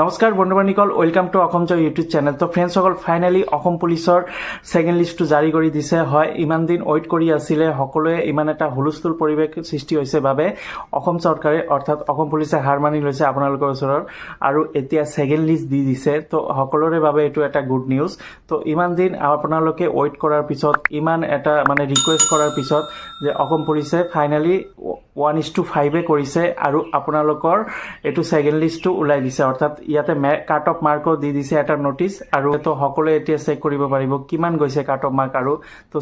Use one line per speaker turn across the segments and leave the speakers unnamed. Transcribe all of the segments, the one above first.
নমস্কাৰ বন্ধুবান্ধৱীসকল, welcome to Asom Joy YouTube channel. তো ফ্ৰেণ্ডসকল, ফাইনেলি অসম পুলিচৰ ছেকেণ্ড লিষ্টটো জাৰি কৰি দিছে। হয়, ইমান দিন ৱেইট কৰি আছিলে সকলোৱে, ইমান এটা হুলস্থুল পৰিৱেশ সৃষ্টি হৈছে বাবে অসম চৰকাৰে অৰ্থাৎ অসম পুলিচে হাৰ মানি লৈছে আপোনালোকৰ ওচৰত আৰু এতিয়া ছেকেণ্ড লিষ্ট দি দিছে। তো সকলোৰে বাবে এইটো এটা গুড নিউজ। তো ইমান দিন আপোনালোকে ৱেইট কৰাৰ পিছত, ইমান এটা ৰিকুৱেষ্ট কৰাৰ পিছত যে অসম পুলিচে ফাইনেলি 1:5 কৰিছে আৰু আপোনালোকৰ এইটো ছেকেণ্ড লিষ্টটো ওলাই দিছে। অৰ্থাৎ ইয়াতে কাট অফ মাৰ্কো দি দিছে এটা নটিচ, আৰু তো সকলোৱে এতিয়া চেক কৰিব পাৰিব কিমান গৈছে কাট অফ মাৰ্ক। আৰু তো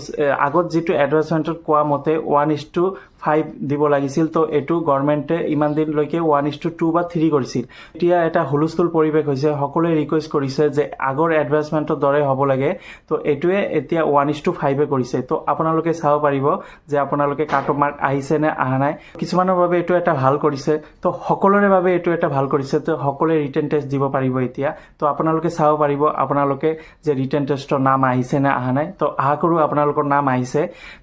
আগত যিটো এডভাৰ্টাইজমেণ্টত কোৱা মতে 1:5 দিব লাগিছিল, তো এইটো গভৰ্ণমেণ্টে ইমান দিনলৈকে 1:2 বা 3 কৰিছিল। এতিয়া এটা হুলস্থুল পৰিৱেশ হৈছে, সকলোৱে ৰিকুৱেষ্ট কৰিছে যে আগৰ এডভাৰ্টাইজমেণ্টৰ দৰে হ'ব লাগে। তো এইটোৱে এতিয়া 1:5 কৰিছে। তো আপোনালোকে চাব পাৰিব যে আপোনালোকে কাট অফ মাৰ্ক আহিছে নে অহা নাই। কিছুমানৰ বাবে এইটো এটা ভাল কৰিছে, তো সকলোৰে বাবে এইটো এটা ভাল কৰিছে। তো সকলোৱে ৰিটেন টেষ্ট দিব পাৰিব এতিয়া। তো আপোনালোকে চাব পাৰিব আপোনালোকে যে ৰিটেন টেষ্টৰ নাম আহিছে নে অহা নাই। তো আশা কৰোঁ আপোনালোকৰ নাম আহিছে,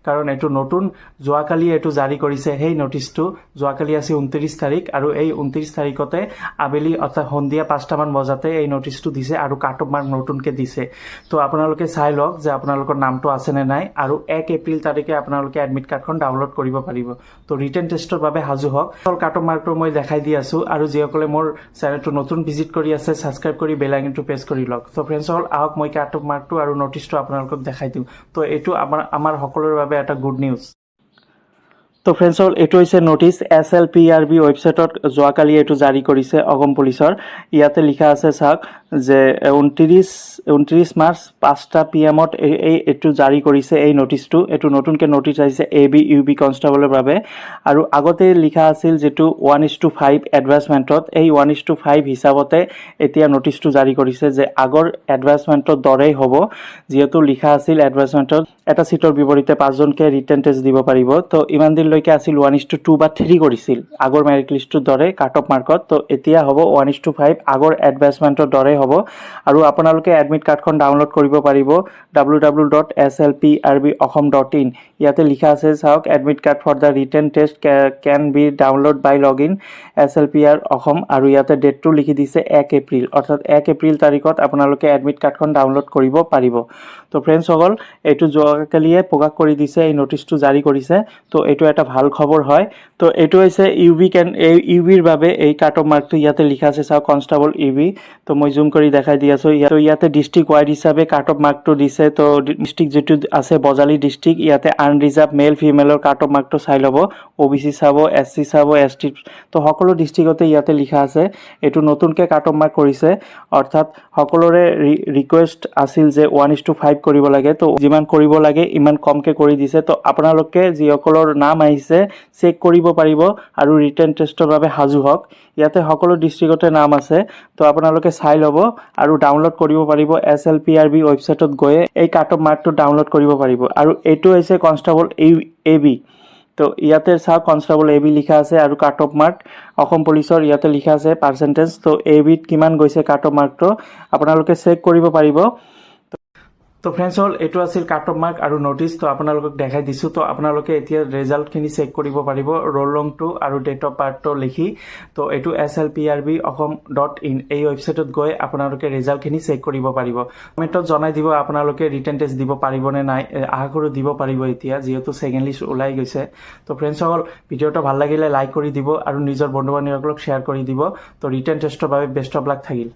কাৰণ এইটো নতুন যোৱাকালি এইটো জাৰি কৰিছে। সেই নটিচটো যোৱাকালি আছিল 29 তাৰিখ, আৰু এই 29 তাৰিখতে আবেলি অৰ্থাৎ সন্ধিয়া 5টামান বজাতে এই নটিচটো দিছে আৰু কাট অফ মাৰ্ক নতুনকৈ দিছে। তো আপোনালোকে চাই লওক যে আপোনালোকৰ নামটো আছেনে নাই, আৰু 1 এপ্ৰিল তাৰিখে আপোনালোকে এডমিট কাৰ্ডখন ডাউনলোড কৰিব পাৰিব। তো ৰিটেন টেষ্টৰ বাবে সাজু হওক। কাট অফ মাৰ্কটো মই দেখাই দি আছোঁ, আৰু যিসকলে মোৰ চেনেলটো নতুন ভিজিট কৰি আছে ছাবস্ক্ৰাইব কৰি বেল আইকনটো প্ৰেছ কৰি লওক। তো ফ্ৰেণ্ডসকল, আহক মই কাট অফ মাৰ্কটো আৰু নটিচটো আপোনালোকক দেখাই দিওঁ। তো এইটো আমাৰ সকলোৰে বাবে এটা গুড নিউজ। তো ফ্ৰেণ্ডসকল, এইটো হৈছে নটিচ SLPRB ৱেবছাইটত যোৱাকালি এইটো জাৰি কৰিছে অসম পুলিচৰ। ইয়াতে লিখা আছে চাওক যে 29 মাৰ্চ 5টা PM এইটো জাৰি কৰিছে এই নটিচটো। এইটো নতুনকৈ নটিচ আহিছে AB UB কনষ্টেবলৰ বাবে। আৰু আগতে লিখা আছিল যিটো 1:5 এডভাৰ্টাইজমেণ্টত, এই 1:5 হিচাপতে এতিয়া নটিচটো জাৰি কৰিছে যে আগৰ এডভাৰ্টাইজমেণ্টৰ দৰেই হ'ব। যিহেতু লিখা আছিল এডভাৰ্টাইজমেণ্টত এটা চিটৰ বিপৰীতে 5জনকে ৰিটেন টেষ্ট দিব পাৰিব। তো ইমান দিনলৈকে আছিল 1:2 বা 3 কৰিছিল আগৰ মেৰিট লিষ্টটোৰ দৰে কাট অফ মাৰ্কত। তো এতিয়া হ'ব 1:5 আগৰ এডভাৰ্টাইজমেণ্টৰ দৰে হ'ব। আৰু আপোনালোকে এডমিট কাৰ্ডখন ডাউনলোড কৰিব পাৰিব www.slprbosom.in। ইয়াতে লিখা আছে চাওক, admit card for the written test can be download by login SLPR Assam, আৰু ইয়াতে ডেটটো লিখি দিছে 1 এপ্ৰিল, অৰ্থাৎ 1 এপ্ৰিল তাৰিখত আপোনালোকে এডমিট কাৰ্ডখন ডাউনলোড কৰিব পাৰিব। তো ফ্ৰেণ্ডসকল, এইটো যোৱাকালিয়ে প্ৰকাশ কৰি দিছে, এই নটিচটো জাৰি কৰিছে। তো এইটো এটা ভাল খবৰ হয়। তো এইটো হৈছে ইউবিৰ বাবে এই কাট অফ মাৰ্কটো ইয়াতে লিখা আছে চাওক, কনষ্টেবল UB। তো মই জুম কৰি দেখাই দি আছোঁ। ইয়াতে ডিষ্ট্ৰিক্ট ৱাইড হিচাপে কাট অফ মাৰ্কটো দিছে। তো ডিষ্ট্ৰিক্ট যিটো আছে বজালী ডিষ্ট্ৰিক্ট, ইয়াতে আনৰিজাৰ্ভ মেল ফিমেলৰ কাট অফ মাৰ্কটো চাই ল'ব। OBC চাব, SC চাব, ST। তো সকলো ডিষ্ট্ৰিক্টতে ইয়াতে লিখা আছে। এইটো নতুনকৈ কাট অফ মাৰ্ক কৰিছে, অৰ্থাৎ সকলোৰে ৰিকুৱেষ্ট আছিল যে 1:5 কৰিব লাগে। তো যিমান কৰিব লাগে ইমান কমকৈ কৰি দিছে। তো আপোনালোকে যিসকলৰ নাম আহিছে চেক কৰিব পাৰিব আৰু ৰিটেন টেষ্টৰ বাবে সাজু হওক। ইয়াতে সকলো ডিষ্ট্ৰিক্টতে নাম আছে। তো আপোনালোকে চাই ল'ব আৰু ডাউনলোড কৰিব পাৰিব। SLPRB ৱেবছাইটত গৈ এই কাট অফ মাৰ্কটো ডাউনলোড কৰিব পাৰিব। আৰু এইটো হৈছে কনষ্টেবল AB। তো ইয়াতে চাওক, কনষ্টেবল AB লিখা আছে, আৰু কাট অফ মাৰ্ক অসম পুলিচৰ ইয়াতে লিখা আছে পাৰ্চেণ্টেজ। তো ABত কিমান গৈছে কাট অফ মাৰ্কটো আপোনালোকে চেক কৰিব পাৰিব। তো ফ্ৰেণ্ডসকল, এইটো আছিল কাট অফ মাৰ্ক আৰু নটিচ। তো আপোনালোকক দেখাই দিছোঁ। তো আপোনালোকে এতিয়া ৰিজাল্টখিনি চেক কৰিব পাৰিব ৰোল নংটো আৰু ডেট অফ বাৰ্থটো লিখি। তো এইটো SLPRBOSOM.in এই ৱেবছাইটত গৈ আপোনালোকে ৰিজাল্টখিনি চেক কৰিব পাৰিব। কমেণ্টত জনাই দিব আপোনালোকে ৰিটেন টেষ্ট দিব পাৰিবনে নাই। আশা কৰোঁ দিব পাৰিব এতিয়া, যিহেতু ছেকেণ্ড লিষ্ট ওলাই গৈছে। তো ফ্ৰেণ্ডসকল, ভিডিঅ'টো ভাল লাগিলে লাইক কৰি দিব আৰু নিজৰ বন্ধু বান্ধৱীসকলক শ্বেয়াৰ কৰি দিব। তো ৰিটেন টেষ্টৰ বাবে বেষ্ট অফ লাক থাকিল।